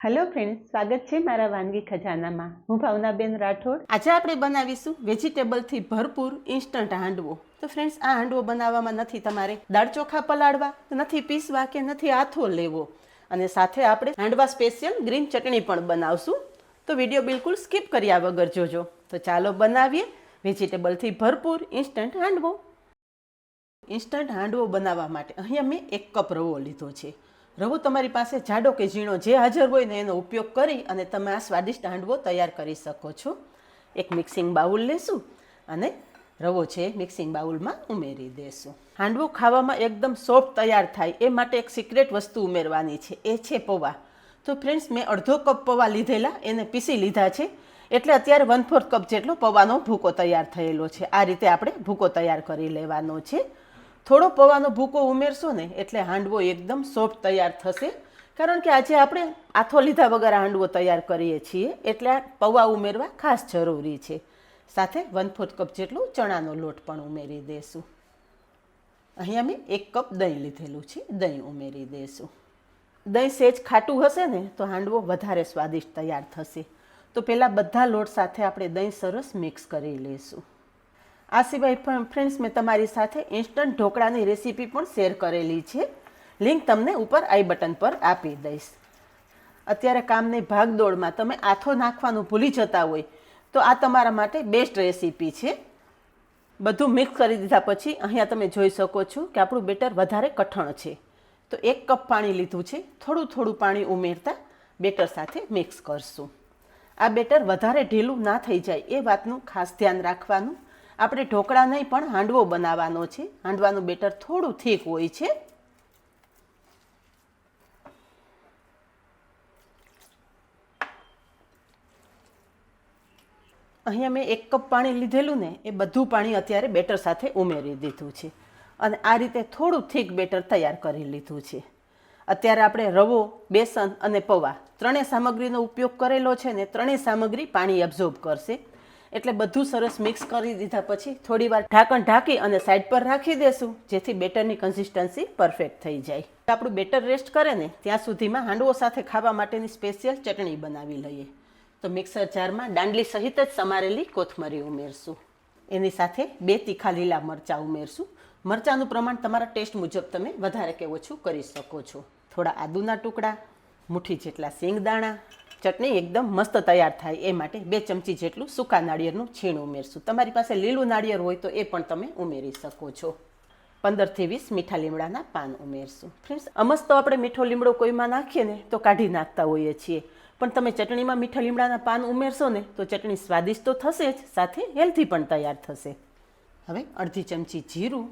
Hello friends, સ્વાગત છે મારા વાનગી ખજાનામાં. હું ભાવનાબેન રાઠોડ. આજે આપણે બનાવીશું વેજીટેબલથી ભરપૂર ઇન્સ્ટન્ટ હાંડવો. તો ફ્રેન્ડ્સ, આ હાંડવો બનાવવામાં નથી તમારે દાળ ચોખા પલાળવા, નથી પીસવા કે નથી આથો લેવો, અને સાથે આપણે હાંડવા સ્પેશિયલ ગ્રીન ચટણી પણ બનાવશું. તો વિડીયો બિલકુલ સ્કીપ કર્યા વગર જોજો. તો ચાલો બનાવીએ વેજીટેબલથી ભરપૂર ઇન્સ્ટન્ટ હાંડવો. ઇન્સ્ટન્ટ હાંડવો બનાવવા માટે અહીંયા મેં 1 કપ રવો લીધો છે. રવો તમારી પાસે જાડો કે ઝીણો જે હાજર હોય ને એનો ઉપયોગ કરી અને તમે આ સ્વાદિષ્ટ હાંડવો તૈયાર કરી શકો છો. એક મિક્સિંગ બાઉલ લેશું અને રવો છે મિક્સિંગ બાઉલમાં ઉમેરી દેશું. હાંડવો ખાવામાં એકદમ સોફ્ટ તૈયાર થાય એ માટે એક સિક્રેટ વસ્તુ ઉમેરવાની છે, એ છે પૌવા. તો ફ્રેન્ડ્સ, મેં અડધો કપ પૌવા લીધેલા, એને પીસી લીધા છે, એટલે અત્યારે 1/4 કપ જેટલો પૌવાનો ભૂકો તૈયાર થયેલો છે. આ રીતે આપણે ભૂકો તૈયાર કરી લેવાનો છે. થોડો પૌવાનો ભૂકો ઉમેરશો ને એટલે હાંડવો એકદમ સોફ્ટ તૈયાર થશે, કારણ કે આજે આપણે આથો લીધા વગર હાંડવો તૈયાર કરીએ છીએ, એટલે આ પૌવા ઉમેરવા ખાસ જરૂરી છે. સાથે 1/4 કપ જેટલો ચણાનો લોટ પણ ઉમેરી દેશું. અહીંયા મેં 1 કપ દહીં લીધેલું છે, દહીં ઉમેરી દેશું. દહીં સેજ ખાટું હશે ને તો હાંડવો વધારે સ્વાદિષ્ટ તૈયાર થશે. તો પહેલાં બધા લોટ સાથે આપણે દહીં સરસ મિક્સ કરી લઈશું. આ સિવાય પણ ફ્રેન્ડ્સ, મેં તમારી સાથે ઇન્સ્ટન્ટ ઢોકળાની રેસીપી પણ શેર કરેલી છે, લિંક તમને ઉપર આઈ બટન પર આપી દઈશ. અત્યારે કામની ભાગદોડમાં તમે આથો નાખવાનું ભૂલી જતા હોય તો આ તમારા માટે બેસ્ટ રેસીપી છે. બધું મિક્સ કરી દીધા પછી અહીંયા તમે જોઈ શકો છો કે આપણું બેટર વધારે કઠણ છે. તો 1 કપ પાણી લીધું છે, થોડું થોડું પાણી ઉમેરતા બેટર સાથે મિક્સ કરશું. આ બેટર વધારે ઢીલું ના થઈ જાય એ વાતનું ખાસ ધ્યાન રાખવાનું. આપણે ઢોકળા નહીં પણ હાંડવો બનાવવાનો છે. હાંડવાનું બેટર થોડું થીક હોય છે. અહીંયા મેં 1 કપ પાણી લીધેલું ને એ બધું પાણી અત્યારે બેટર સાથે ઉમેરી દીધું છે, અને આ રીતે થોડું થીક બેટર તૈયાર કરી લીધું છે. અત્યારે આપણે રવો, બેસન અને પૌવા ત્રણેય સામગ્રીનો ઉપયોગ કરેલો છે ને ત્રણેય સામગ્રી પાણી એબ્ઝોર્બ કરશે. એટલે બધું સરસ મિક્સ કરી દીધા પછી થોડીવાર ઢાંકણ ઢાંકી અને સાઈડ પર રાખી દેશું, જેથી બેટરની કન્સિસ્ટન્સી પરફેક્ટ થઈ જાય. આપણું બેટર રેસ્ટ કરે ને ત્યાં સુધીમાં હાંડવો સાથે ખાવા માટેની સ્પેશિયલ ચટણી બનાવી લઈએ. તો મિક્સર જારમાં દાંડલી સહિત જ સમારેલી કોથમરી ઉમેરશું. એની સાથે 2 તીખા લીલા મરચાં ઉમેરશું. મરચાંનું પ્રમાણ તમારા ટેસ્ટ મુજબ તમે વધારે કે ઓછું કરી શકો છો. થોડા આદુના ટુકડા, મુઠ્ઠી જેટલા સિંગદાણા. ચટણી એકદમ મસ્ત તૈયાર થાય એ માટે 2 ચમચી જેટલું સૂકા નાળિયેરનું છીણ ઉમેરશું. તમારી પાસે લીલું નાળિયેર હોય તો એ પણ તમે ઉમેરી શકો છો. 15 થી 20 મીઠા લીમડાના પાન ઉમેરશું. ફ્રેન્ડ્સ, અમસ્ત તો આપણે મીઠો લીમડો કોઈમાં નાખીએ ને તો કાઢી નાખતા હોઈએ છીએ, પણ તમે ચટણીમાં મીઠા લીમડાના પાન ઉમેરશો ને તો ચટણી સ્વાદિષ્ટ તો થશે જ, સાથે હેલ્ધી પણ તૈયાર થશે. હવે અડધી ચમચી જીરું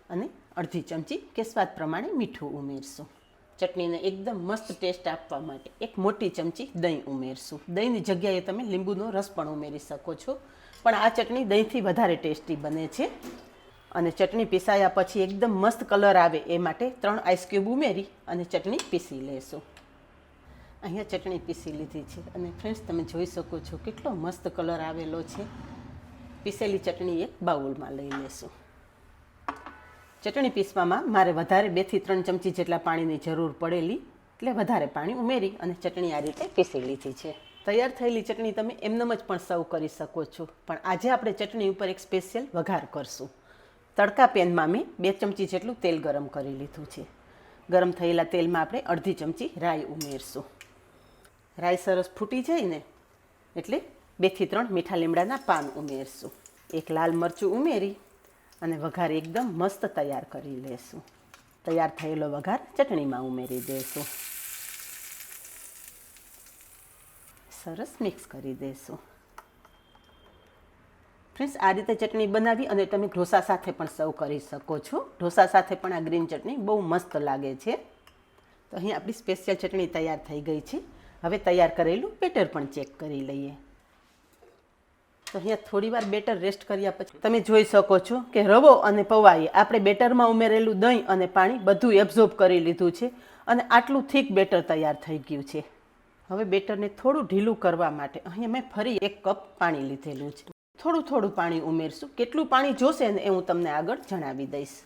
અને અડધી ચમચી કે સ્વાદ પ્રમાણે મીઠું ઉમેરશું. ચટણીને એકદમ મસ્ત ટેસ્ટ આપવા માટે 1 મોટી ચમચી દહીં ઉમેરશું. દહીંની જગ્યાએ તમે લીંબુનો રસ પણ ઉમેરી શકો છો, પણ આ ચટણી દહીંથી વધારે ટેસ્ટી બને છે. અને ચટણી પીસાયા પછી એકદમ મસ્ત કલર આવે એ માટે 3 આઈસ ક્યુબ ઉમેરી અને ચટણી પીસી લેશું. અહીંયા ચટણી પીસી લીધી છે અને ફ્રેન્ડ્સ, તમે જોઈ શકો છો કેટલો મસ્ત કલર આવેલો છે. પીસેલી ચટણી એક બાઉલમાં લઈ લેશું. ચટણી પીસવામાં મારે વધારે 2 થી 3 ચમચી જેટલા પાણીની જરૂર પડેલી, એટલે વધારે પાણી ઉમેરી અને ચટણી આ રીતે પીસી લીધી છે. તૈયાર થયેલી ચટણી તમે એમનેમ જ પણ સર્વ કરી શકો છો, પણ આજે આપણે ચટણી ઉપર એક સ્પેશિયલ વઘાર કરશું. તડકા પેનમાં મેં 2 ચમચી જેટલું તેલ ગરમ કરી લીધું છે. ગરમ થયેલા તેલમાં આપણે અડધી ચમચી રાઈ ઉમેરશું. રાઈ સરસ ફૂટી જાય ને એટલે 2 થી 3 મીઠા લીમડાના પાન ઉમેરશું. 1 લાલ મરચું ઉમેરી અને વઘાર એકદમ મસ્ત તૈયાર કરી લેશું. તૈયાર થયેલો વઘાર ચટણીમાં ઉમેરી દઈશું. સરસ મિક્સ કરી દઈશું. ફ્રેન્ડ્સ, આ રીતે ચટણી બનાવી અને તમે ઢોસા સાથે પણ સર્વ કરી શકો છો. ઢોસા સાથે પણ આ ગ્રીન ચટણી બહુ મસ્ત લાગે છે. તો અહીં આપણી સ્પેશિયલ ચટણી તૈયાર થઈ ગઈ છે. હવે તૈયાર કરેલું બેટર પણ ચેક કરી લઈએ. તો અહીંયા થોડીવાર બેટર રેસ્ટ કર્યા પછી તમે જોઈ શકો છો કે રવો અને પૌવાએ આપણે બેટરમાં ઉમેરેલું દહીં અને પાણી બધું એબ્ઝોર્બ કરી લીધું છે, અને આટલું થીક બેટર તૈયાર થઈ ગયું છે. હવે બેટરને થોડું ઢીલું કરવા માટે અહીંયા મેં ફરી 1 કપ પાણી લીધેલું છે. થોડું થોડું પાણી ઉમેરશું. કેટલું પાણી જોશે ને એ હું તમને આગળ જણાવી દઈશ.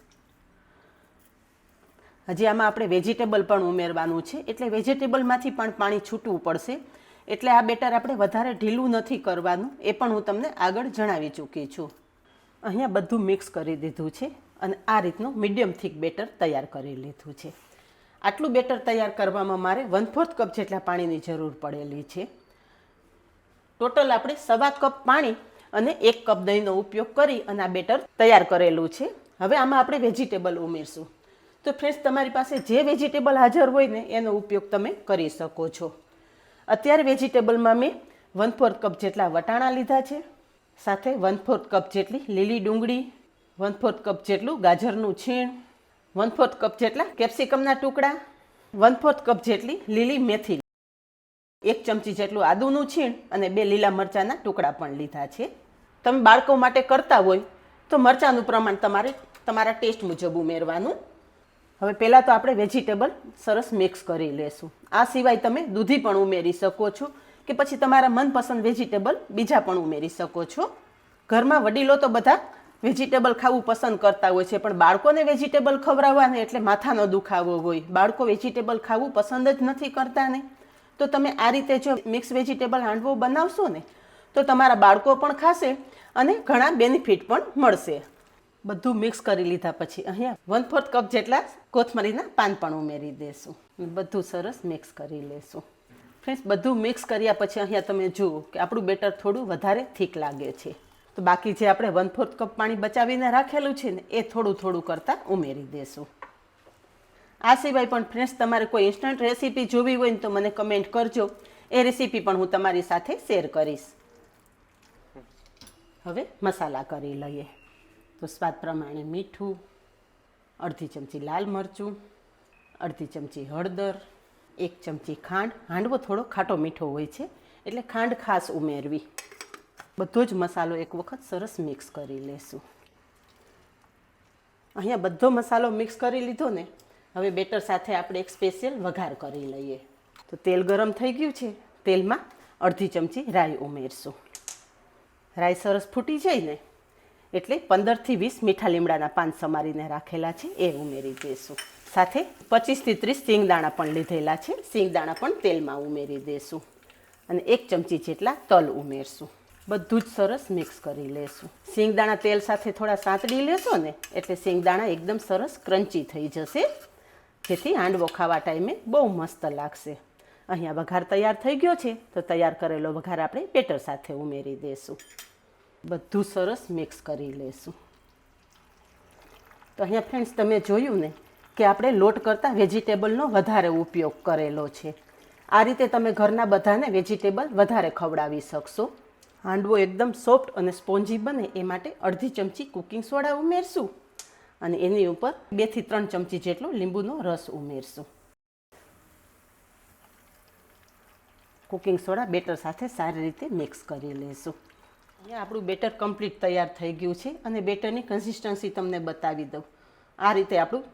હજી આમાં આપણે વેજીટેબલ પણ ઉમેરવાનું છે, એટલે વેજીટેબલમાંથી પણ પાણી છૂટવું પડશે. એટલે આ બેટર આપણે વધારે ઢીલું નથી કરવાનું, એ પણ હું તમને આગળ જણાવી ચૂકી છું. અહીંયા બધું મિક્સ કરી દીધું છે અને આ રીતનું મીડિયમ થીક બેટર તૈયાર કરી લીધું છે. આટલું બેટર તૈયાર કરવામાં મારે 1/4 કપ જેટલા પાણીની જરૂર પડેલી છે. ટોટલ આપણે 1.25 કપ પાણી અને 1 કપ દહીંનો ઉપયોગ કરી અને આ બેટર તૈયાર કરેલું છે. હવે આમાં આપણે વેજીટેબલ ઉમેરશું. તો ફ્રેન્ડ્સ, તમારી પાસે જે વેજીટેબલ હાજર હોય ને એનો ઉપયોગ તમે કરી શકો છો. અત્યારે વેજીટેબલમાં મેં 1/4 કપ જેટલા વટાણા લીધા છે, સાથે 1/4 કપ જેટલી લીલી ડુંગળી, 1/4 કપ જેટલું ગાજરનું છીણ, 1/4 કપ જેટલા કેપ્સિકમના ટુકડા, 1/4 કપ જેટલી લીલી મેથી, 1 ચમચી જેટલું આદુનું છીણ અને 2 લીલા મરચાંના ટુકડા પણ લીધા છે. તમે બાળકો માટે કરતા હોય તો મરચાંનું પ્રમાણ તમારે તમારા ટેસ્ટ મુજબ ઉમેરવાનું. હવે પહેલાં તો આપણે વેજીટેબલ સરસ મિક્સ કરી લેશું. આ સિવાય તમે દૂધી પણ ઉમેરી શકો છો કે પછી તમારા મનપસંદ વેજીટેબલ બીજા પણ ઉમેરી શકો છો. ઘરમાં વડીલો તો બધા વેજીટેબલ ખાવું પસંદ કરતા હોય છે, પણ બાળકોને વેજીટેબલ ખવડાવવાને એટલે માથાનો દુખાવો હોય. બાળકો વેજીટેબલ ખાવું પસંદ જ નથી કરતા ને, તો તમે આ રીતે જો મિક્સ વેજીટેબલ હાંડવો બનાવશો ને તો તમારા બાળકો પણ ખાશે અને ઘણા બેનિફિટ પણ મળશે. બધું મિક્સ કરી લીધા પછી અહીંયા 1/4 કપ જેટલા કોથમરીના પાન પણ ઉમેરી દેશું. બધું સરસ મિક્સ કરી લેશું. ફ્રેન્ડ્સ, બધું મિક્સ કર્યા પછી અહીંયા તમે જુઓ કે આપણું બેટર થોડું વધારે થીક લાગે છે. તો બાકી જે આપણે 1/4 કપ પાણી બચાવીને રાખેલું છે ને એ થોડું થોડું કરતાં ઉમેરી દેશું. આ સિવાય પણ ફ્રેન્ડ્સ, તમારે કોઈ ઇન્સ્ટન્ટ રેસીપી જોવી હોય ને તો મને કમેન્ટ કરજો. એ રેસીપી પણ હું તમારી સાથે શેર કરીશ. હવે મસાલા કરી લઈએ. તો સ્વાદ પ્રમાણે મીઠું, અડધી ચમચી લાલ મરચું, અડધી ચમચી હળદર, 1 ચમચી ખાંડ. હાંડવો થોડો ખાટો મીઠો હોય છે એટલે ખાંડ ખાસ ઉમેરવી. બધો જ મસાલો એક વખત સરસ મિક્સ કરી લેશું. અહીંયા બધો મસાલો મિક્સ કરી લીધો ને, હવે બેટર સાથે આપણે એક સ્પેશિયલ વઘાર કરી લઈએ. તો તેલ ગરમ થઈ ગયું છે, તેલમાં અડધી ચમચી રાઈ ઉમેરશું. રાઈ સરસ ફૂટી જાય ને એટલે 15 થી 20 મીઠા લીમડાના પાન સમારીને રાખેલા છે એ ઉમેરી દઈશું. સાથે 25 થી 30 સિંગદાણા પણ લીધેલા છે, સિંગદાણા પણ તેલમાં ઉમેરી દઈશું અને 1 ચમચી જેટલા તલ ઉમેરશું. બધું જ સરસ મિક્સ કરી લેશું. સિંગદાણા તેલ સાથે થોડા સાંતળી લેશો ને એટલે સિંગદાણા એકદમ સરસ ક્રન્ચી થઈ જશે, જેથી હાંડવો ખાવા ટાઈમે બહુ મસ્ત લાગશે. અહીંયા વઘાર તૈયાર થઈ ગયો છે, તો તૈયાર કરેલો વઘાર આપણે બેટર સાથે ઉમેરી દઈશું. બધું સરસ મિક્સ કરી લેશું. તો અહીંયા ફ્રેન્ડ્સ, તમે જોયું ને કે આપણે લોટ કરતાં વેજીટેબલનો વધારે ઉપયોગ કરેલો છે. આ રીતે તમે ઘરના બધાને વેજીટેબલ વધારે ખવડાવી શકશો. હાંડવો એકદમ સોફ્ટ અને સ્પોન્જી બને એ માટે અડધી ચમચી કુકિંગ સોડા ઉમેરશું અને એની ઉપર 2 થી 3 ચમચી જેટલો લીંબુનો રસ ઉમેરશું. કુકિંગ સોડા બેટર સાથે સારી રીતે મિક્સ કરી લેશું. અહીંયા આપણું બેટર કમ્પ્લીટ તૈયાર થઈ ગયું છે અને બેટરની કન્સિસ્ટન્સી તમને બતાવી દઉં. આ રીતે આપણું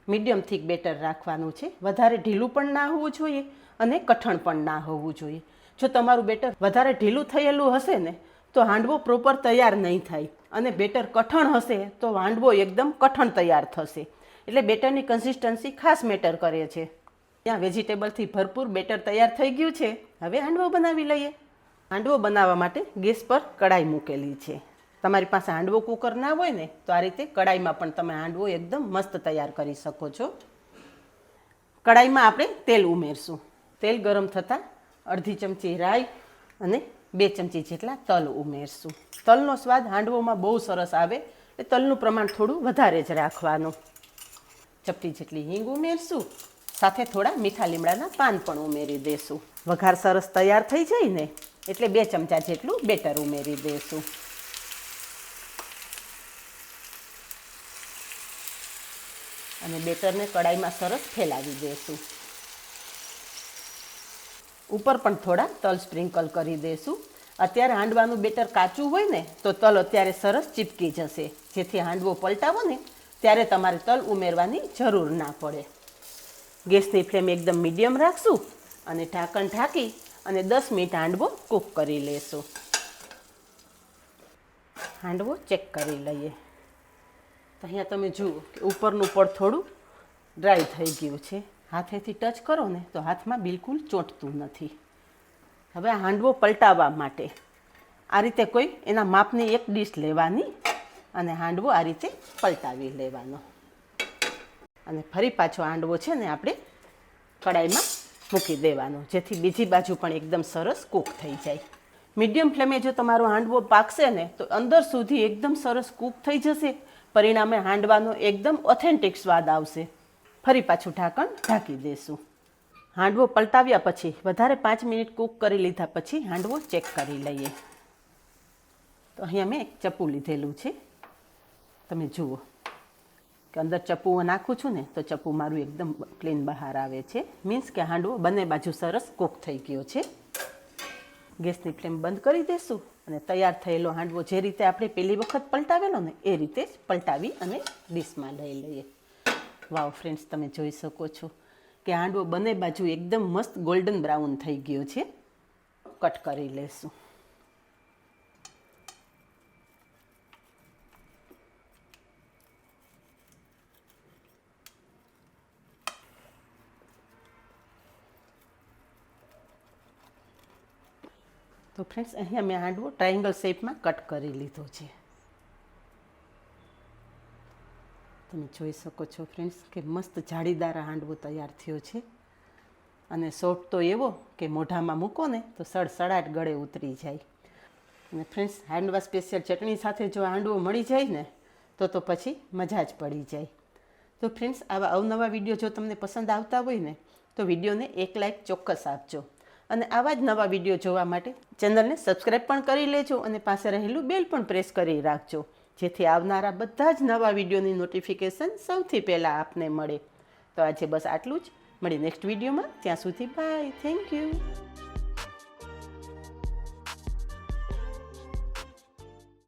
મીડિયમ થીક બેટર રાખવાનું છે. વધારે ઢીલું પણ ના હોવું જોઈએ અને કઠણ પણ ના હોવું જોઈએ. જો તમારું બેટર વધારે ઢીલું થયેલું હશે ને તો હાંડવો પ્રોપર તૈયાર નહીં થાય, અને બેટર કઠણ હશે તો હાંડવો એકદમ કઠણ તૈયાર થશે. એટલે બેટરની કન્સિસ્ટન્સી ખાસ મેટર કરે છે. ત્યાં વેજીટેબલથી ભરપૂર બેટર તૈયાર થઈ ગયું છે. હવે હાંડવો બનાવી લઈએ. હાંડવો બનાવવા માટે ગેસ પર કડાઈ મૂકેલી છે. તમારી પાસે હાંડવો કુકર ના હોય ને તો આ રીતે કડાઈમાં પણ તમે હાંડવો એકદમ મસ્ત તૈયાર કરી શકો છો. કડાઈમાં આપણે તેલ ઉમેરશું. તેલ ગરમ થતાં અડધી ચમચી રાઈ અને 2 ચમચી જેટલા તલ ઉમેરશું. તલનો સ્વાદ હાંડવોમાં બહુ સરસ આવે એટલે તલનું પ્રમાણ થોડું વધારે જ રાખવાનું. ચપટી જેટલી હિંગ ઉમેરશું. સાથે થોડા મીઠા લીમડાના પાન પણ ઉમેરી દઈશું. વઘાર સરસ તૈયાર થઈ જાય ને એટલે 2 ચમચા જેટલું બેટર ઉમેરી દઈશું. અને બેટરને કડાઈમાં સરસ ફેલાવી દઈશું. ઉપર પણ થોડા તલ સ્પ્રિંકલ કરી દઈશું. અત્યારે હાંડવાનું બેટર કાચું હોય ને તો તલ અત્યારે સરસ ચીપકી જશે, જેથી હાંડવો પલટાવો ને ત્યારે તમારે તલ ઉમેરવાની જરૂર ના પડે. ગેસની ફ્લેમ એકદમ મીડિયમ રાખશું અને ઢાંકણ ઢાંકી અને 10 મિનિટ હાંડવો કૂક કરી લેશું. હાંડવો ચેક કરી લઈએ. તો અહીંયા તમે જુઓ કે ઉપરનું પડ થોડું ડ્રાય થઈ ગયું છે. હાથેથી ટચ કરો ને તો હાથમાં બિલકુલ ચોંટતું નથી. હવે હાંડવો પલટાવવા માટે આ રીતે કોઈ એના માપની એક ડીશ લેવાની અને હાંડવો આ રીતે પલટાવી લેવાનો. અને ફરી પાછો હાંડવો છે ને આપણે કડાઈમાં મૂકી દેવાનો, જેથી બીજી બાજુ પણ એકદમ સરસ કૂક થઈ જાય. મીડિયમ ફ્લેમે જો તમારો હાંડવો પાકશે ને તો અંદર સુધી એકદમ સરસ કૂક થઈ જશે. પરિણામે હાંડવાનો એકદમ ઓથેન્ટિક સ્વાદ આવશે. ફરી પાછું ઢાંકણ ઢાંકી દેશું. હાંડવો પલટાવ્યા પછી વધારે 5 મિનિટ કૂક કરી લીધા પછી હાંડવો ચેક કરી લઈએ. તો અહીંયા મેં એક ચપ્પુ લીધેલું છે. તમે જુઓ કે અંદર ચપ્પુ નાખું છું ને તો ચપ્પુ મારું એકદમ ક્લીન બહાર આવે છે. મીન્સ કે હાંડવો બંને બાજુ સરસ કૂક થઈ ગયો છે. ગેસની ફ્લેમ બંધ કરી દઈશું અને તૈયાર થયેલો હાંડવો જે રીતે આપણે પહેલી વખત પલટાવેલો ને એ રીતે જ પલટાવી અને ડીશમાં લઈ લઈએ. વાવ ફ્રેન્ડ્સ, તમે જોઈ શકો છો કે હાંડવો બંને બાજુ એકદમ મસ્ત ગોલ્ડન બ્રાઉન થઈ ગયો છે. કટ કરી લેશું. તો ફ્રેન્ડ્સ, અહીંયા મેં હાંડવો ટ્રાયેંગલ શેપમાં કટ કરી લીધો છે. તમે જોઈ શકો છો ફ્રેન્ડ્સ કે મસ્ત જાળીદાર હાંડવો તૈયાર થયો છે. અને સોફ્ટ તો એવો કે મોઢામાં મૂકો ને તો સડસડાટ ગળે ઉતરી જાય. અને ફ્રેન્ડ્સ, હાંડવા સ્પેશિયલ ચટણી સાથે જો હાંડવો મળી જાય ને તો પછી મજા જ પડી જાય. તો ફ્રેન્ડ્સ, આવા અવનવા વિડીયો જો તમને પસંદ આવતા હોય ને તો વિડીયોને એક લાઇક ચોક્કસ આપજો. અને આવા જ નવા વિડીયો જોવા માટે ચેનલને સબસ્ક્રાઈબ પણ કરી લેજો અને પાસે રહેલું બેલ પણ પ્રેસ કરી રાખજો, જેથી આવનારા બધા જ નવા વિડીયોની નોટિફિકેશન સૌથી પહેલાં આપને મળે. તો આજે બસ આટલું જ. મળી નેક્સ્ટ વિડીયોમાં. ત્યાં સુધી બાય. Thank you.